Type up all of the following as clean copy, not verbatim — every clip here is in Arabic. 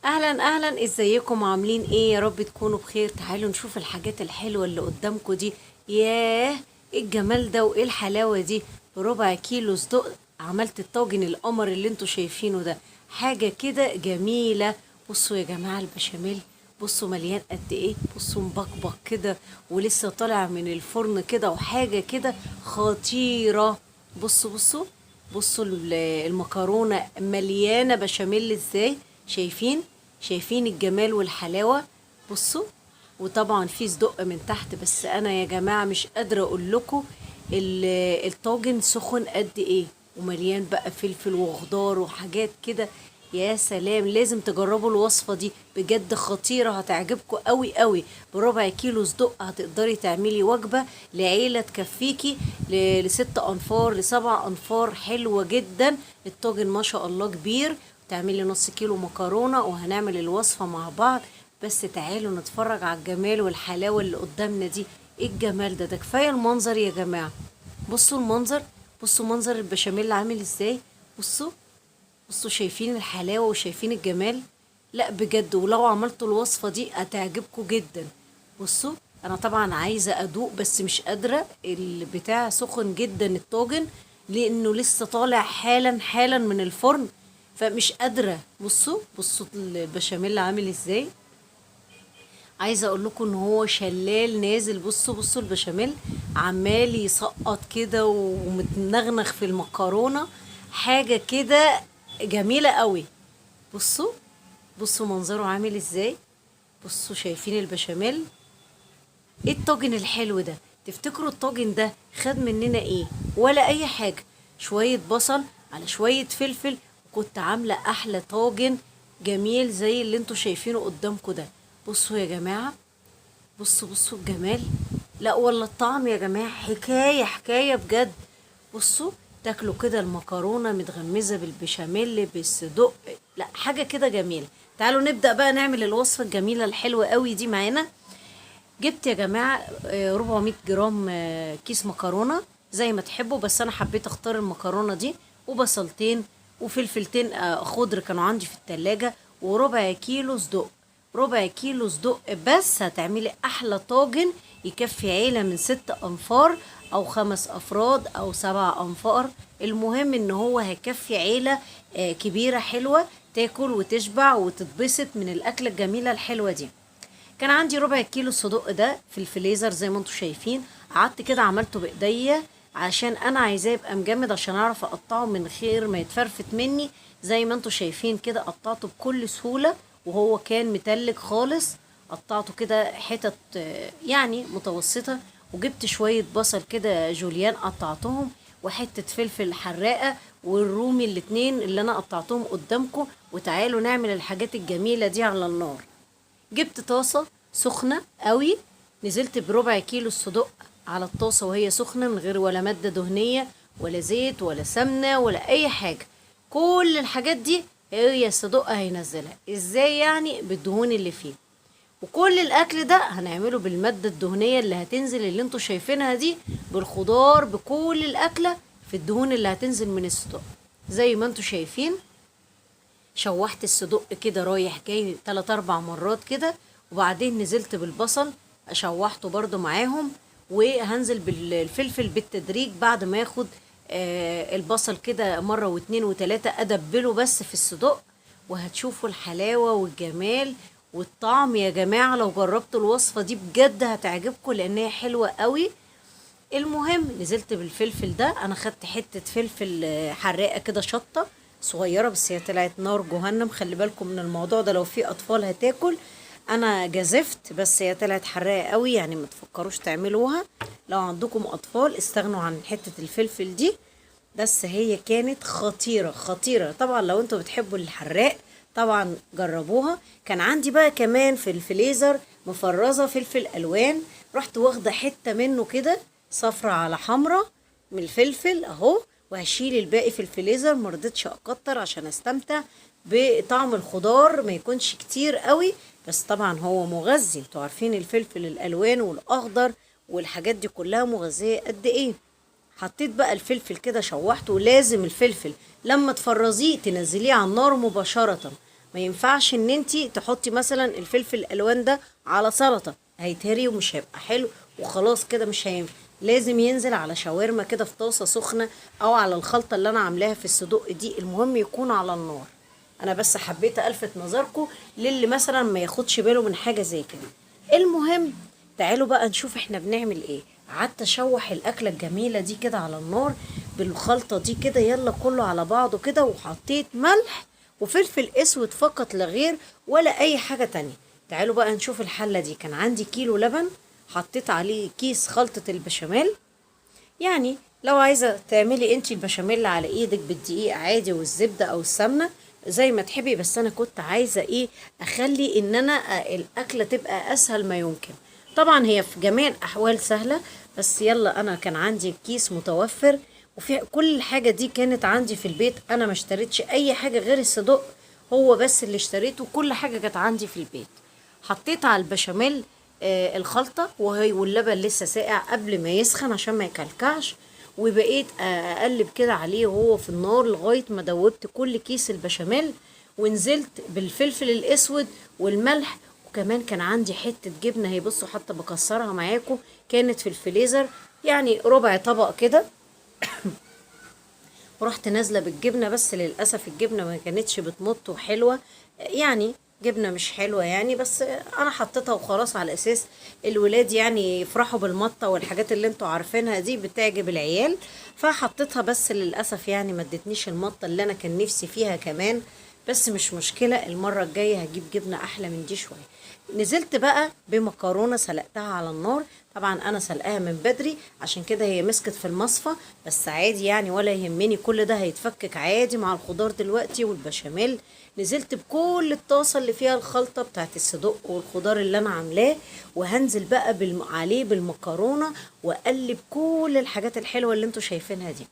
اهلا اهلا، ازيكم؟ عاملين ايه؟ يا رب تكونوا بخير. تعالوا نشوف الحاجات الحلوه اللي قدامكم دي. ياه، ايه الجمال ده وايه الحلاوه دي! بربع كيلو صدق عملت الطاجن القمر اللي انتوا شايفينه ده. حاجه كده جميله. بصوا يا جماعه البشاميل، بصوا مليان قد ايه، بصوا مبقبق كده ولسه طالع من الفرن كده، وحاجه كده خطيره. بصوا بصوا بصوا المكرونه مليانه بشاميل ازاي. شايفين الجمال والحلاوة. بصوا، وطبعا في صدق من تحت، بس انا يا جماعة مش قادرة اقول لكم الطاجن سخن قد ايه، ومليان بقى فلفل وخضار وحاجات كده. يا سلام، لازم تجربوا الوصفة دي، بجد خطيرة، هتعجبكم قوي قوي. بربع كيلو صدق هتقدري تعملي وجبة لعيلة تكفيكي لست انفار لسبع انفار، حلوة جدا. الطاجن ما شاء الله كبير. تعملي نص كيلو مكرونة وهنعمل الوصفة مع بعض. بس تعالوا نتفرج على الجمال والحلاوة اللي قدامنا دي. ايه الجمال ده كفاية المنظر يا جماعة. بصوا المنظر، بصوا منظر البشاميل عامل ازاي. بصوا، بصوا شايفين الحلاوة وشايفين الجمال. لا بجد، ولو عملتوا الوصفة دي هتعجبكم جدا. بصوا، انا طبعا عايزة ادوق بس مش قادرة، البتاع سخن جدا الطاجن، لانه لسه طالع حالا حالا من الفرن، فمش قادرة. بصوا بصوا البشاميل عامل ازاي. عايزه اقول لكم ان هو شلال نازل. بصوا بصوا البشاميل عمال يسقط كده ومتنغنغ في المكرونه، حاجه كده جميله قوي. بصوا، بصوا منظره عامل ازاي. بصوا شايفين البشاميل. ايه الطاجن الحلو ده؟ تفتكروا الطاجن ده خد مننا ايه؟ ولا اي حاجه. شويه بصل على شويه فلفل، وكنت عامله احلى طاجن جميل زي اللي انتوا شايفينه قدامكم ده. بصوا يا جماعه، بصوا بصوا الجمال. لا والله الطعم يا جماعة حكاية حكاية بجد. بصوا، تاكلوا كده المكرونة متغمزة بالبشاميل بالصدق، لا حاجة كده جميلة. تعالوا نبدأ بقى نعمل الوصفة الجميلة الحلوة قوي دي معانا. جبت يا جماعة 400 جرام كيس مكرونة زي ما تحبوا، بس أنا حبيت أختار المكرونة دي، وبصلتين وفلفلتين خضر كانوا عندي في التلاجة، وربع كيلو صدق. ربع كيلو صدق بس هتعملي أحلى طاجن يكفي عيلة من 6 أنفار أو 5 أفراد أو 7 أنفار. المهم إن هو هيكفي عيلة كبيرة حلوة تاكل وتشبع وتتبسط من الأكلة الجميلة الحلوة دي. كان عندي ربع كيلو الصدق ده في الفريزر زي ما انتم شايفين. قعدت كده عملته بايديا عشان انا عايزاه يبقى مجمد، عشان اعرف اقطعه من غير ما يتفرفت مني. زي ما انتم شايفين كده قطعته بكل سهولة، وهو كان متلج خالص. قطعته كده حتت يعني متوسطة، وجبت شوية بصل كده جوليان قطعتهم، وحتة فلفل حراقة والرومي الاتنين اللي انا قطعتهم قدامكم. وتعالوا نعمل الحاجات الجميلة دي على النار. جبت طاسة سخنة قوي، نزلت بربع كيلو الصدق على الطاسة وهي سخنة، من غير ولا مادة دهنية ولا زيت ولا سمنة ولا أي حاجة. كل الحاجات دي هي الصدق هينزلها ازاي؟ يعني بالدهون اللي فيه. وكل الأكل ده هنعمله بالمادة الدهنية اللي هتنزل، اللي انتوا شايفينها دي، بالخضار، بكل الأكلة، في الدهون اللي هتنزل من الصدق زي ما انتوا شايفين. شوحت الصدق كده رايح جاي 3 4 مرات كده، وبعدين نزلت بالبصل شوحته برضو معاهم، وهنزل بالفلفل بالتدريج بعد ما ياخد البصل كده مرة واتنين وتلاتة، ادبله بس في الصدق. وهتشوفوا الحلاوة والجمال والطعم يا جماعة. لو جربتوا الوصفة دي بجد هتعجبكم لان هي حلوة قوي. المهم نزلت بالفلفل ده، انا خدت حتة فلفل حراقة كده شطة صغيرة، بس هي طلعت نار جهنم، خلي بالكم من الموضوع ده لو في اطفال هتاكل. انا جازفت بس هي طلعت حراقة قوي، يعني ما تفكروش تعملوها. لو عندكم اطفال استغنوا عن حتة الفلفل دي، بس هي كانت خطيرة خطيرة. طبعا لو انتوا بتحبوا الحراق طبعا جربوها. كان عندي بقى كمان في الفليزر مفرزة فلفل الوان، رحت واخدة حتة منه كده صفرة على حمرة من الفلفل اهو، وهشيل الباقي في الفريزر. مرضتش اكتر عشان استمتع بطعم الخضار، ما يكونش كتير قوي، بس طبعا هو مغذي. انتوا عارفين الفلفل الالوان والاخضر والحاجات دي كلها مغذية قد ايه. حطيت بقى الفلفل كده شوحته، ولازم الفلفل لما تفرزيه تنزليه على النار مباشرة ما ينفعش ان انتي تحطي مثلا الفلفل الالوان ده على سلطه، هيتهري ومش هيبقى حلو وخلاص كده مش هينفع. لازم ينزل على شاورما كده في طاسه سخنه، او على الخلطه اللي انا عاملاها في الصدق دي، المهم يكون على النار. انا بس حبيت الفت نظركم للي مثلا ما ياخدش باله من حاجه زي كده. المهم تعالوا بقى نشوف احنا بنعمل ايه. قعدت اشوح الاكله الجميله دي كده على النار بالخلطه دي كده، يلا كله على بعضه كده، وحطيت ملح وفلفل اسود فقط لا غير، ولا اي حاجه تانية. تعالوا بقى نشوف الحله دي. كان عندي كيلو لبن، حطيت عليه كيس خلطه البشاميل. يعني لو عايزه تعملي انتي البشاميل على ايدك بالدقيق عادي والزبده او السمنه زي ما تحبي، بس انا كنت عايزه ايه، اخلي ان انا الاكله تبقى اسهل ما يمكن. طبعا هي في جميع الاحوال سهله، بس يلا انا كان عندي كيس متوفر، وفي كل الحاجه دي كانت عندي في البيت. انا ما اشتريتش اي حاجه غير الصدق، هو بس اللي اشتريته، كل حاجه كانت عندي في البيت. حطيت على البشاميل الخلطة وهي واللبن لسه ساقع قبل ما يسخن عشان ما يكلكعش، وبقيت اقلب كده عليه وهو في النار لغاية ما دوبت كل كيس البشاميل، ونزلت بالفلفل الاسود والملح. وكمان كان عندي حتة جبنة، هي بصوا حتى بكسرها معاكم، كانت في الفريزر يعني ربع طبق كده. ورحت نازله بالجبنه، بس للاسف الجبنه ما كانتش بتمط وحلوه، يعني جبنه مش حلوه يعني، بس انا حطيتها وخلاص على اساس الولاد يعني يفرحوا بالمطه والحاجات اللي انتوا عارفينها دي بتعجب العيال، فحطيتها. بس للاسف يعني ما ادتنيش المطه اللي انا كان نفسي فيها كمان، بس مش مشكله، المره الجايه هجيب جبنه احلى من دي شويه. نزلت بقى بمكرونه سلقتها على النار، طبعا انا سلقاها من بدري عشان كده هي مسكت في المصفى، بس عادي يعني ولا يهمني، كل ده هيتفكك عادي مع الخضار دلوقتي والبشاميل. نزلت بكل الطاسه اللي فيها الخلطه بتاعت الصدق والخضار اللي انا عاملاه، وهنزل بقى عليه بالمكرونه، واقلب كل الحاجات الحلوه اللي انتوا شايفينها دي،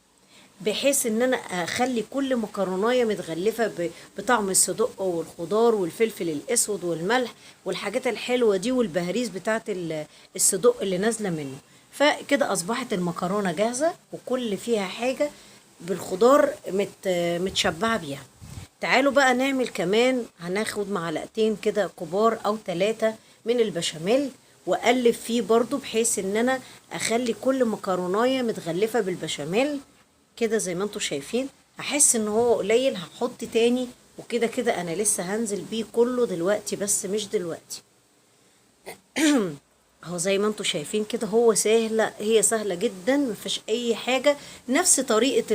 بحيث ان انا اخلي كل مكرونايه متغلفه بطعم الصدق والخضار والفلفل الاسود والملح والحاجات الحلوه دي والبهاريز بتاعت الصدق اللي نازله منه. فكده اصبحت المكرونه جاهزه وكل فيها حاجه بالخضار متشبعه بيها. تعالوا بقى نعمل كمان، هناخد معلقتين كده كبار او 3 من البشاميل، واقلب فيه برضو بحيث ان انا اخلي كل مكرونايه متغلفه بالبشاميل كده زي ما انتوا شايفين. هحس ان هو قليل هحط تاني، وكده كده انا لسه هنزل بيه كله دلوقتي، بس مش دلوقتي. اهو زي ما انتوا شايفين كده، هو سهله، هي سهله جدا مفيش اي حاجه، نفس طريقه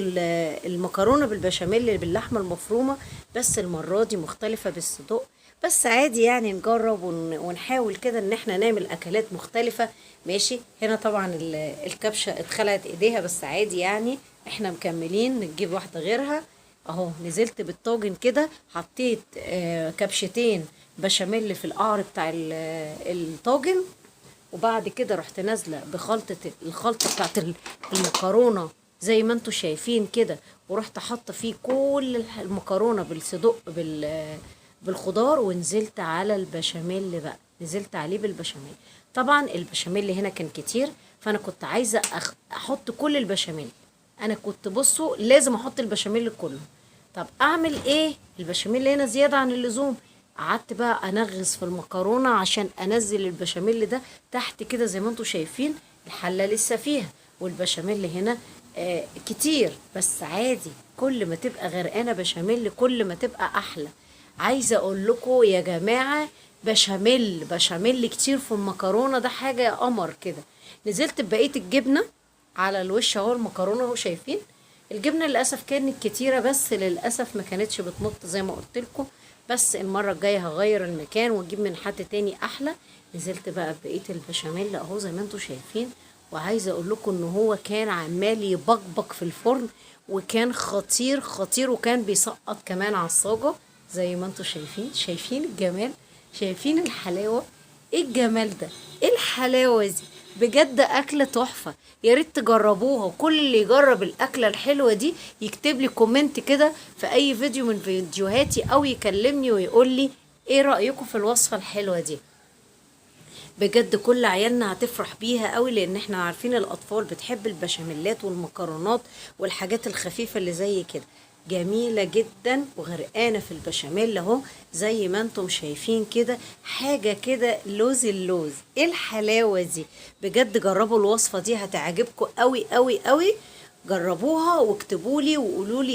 المكرونه بالبشاميل اللي باللحمه المفرومه، بس المره دي مختلفه بالصدق. بس عادي يعني نجرب ونحاول كده ان احنا نعمل اكلات مختلفه. ماشي، هنا طبعا الكبشه اتخلعت ايديها، بس عادي يعني احنا مكملين نجيب واحده غيرها. اهو نزلت بالطاجن كده، حطيت كبشتين بشاميل في القعر بتاع الطاجن، وبعد كده رحت نازله الخلطه بتاعت المكرونه زي ما انتوا شايفين كده، ورحت حاطه فيه كل المكرونه بالصدق بالخضار، ونزلت على البشاميل بقى، نزلت عليه بالبشاميل. طبعا البشاميل هنا كان كتير، فانا كنت عايزه احط كل البشاميل، انا كنت بصوا لازم احط البشاميل كله. طب اعمل ايه، البشاميل هنا زياده عن اللزوم، قعدت بقى انغص في المكرونه عشان انزل البشاميل ده تحت كده زي ما انتوا شايفين، الحله لسه فيها والبشاميل هنا كتير، بس عادي كل ما تبقى غرقانه بشاميل كل ما تبقى احلى. عايزه اقول لكم يا جماعه، بشاميل كتير في المكرونه ده حاجه يا قمر كده. نزلت ببقيه الجبنه على الوش اهو، المكرونه اهو شايفين. الجبنه للاسف كانت كتيره، بس للاسف ما كانتش بتمط زي ما قلت لكم، بس المره الجايه هغير المكان واجيب من حد تاني احلى. نزلت بقى ببقيه البشاميل اهو زي ما انتم شايفين، وعايزه اقول لكم ان هو كان عمال يبقبق في الفرن، وكان خطير خطير، وكان بيسقط كمان على الصاجه زي ما انتم شايفين الجمال، شايفين الحلاوه، ايه الجمال ده، ايه الحلاوه دي، بجد اكله تحفه. يا ريت تجربوها، وكل اللي يجرب الاكله الحلوه دي يكتب لي كومنت كده في اي فيديو من فيديوهاتي، او يكلمني ويقول لي ايه رايكم في الوصفه الحلوه دي. بجد كل عيالنا هتفرح بيها قوي، لان احنا عارفين الاطفال بتحب البشاميلات والمكرونات والحاجات الخفيفه اللي زي كده. جميلة جدا وغرقانة في البشاميل اهو زي ما انتم شايفين كده، حاجة كده لوز اللوز. ايه الحلاوة دي؟ بجد جربوا الوصفة دي هتعجبكم قوي قوي قوي. جربوها واكتبولي وقولولي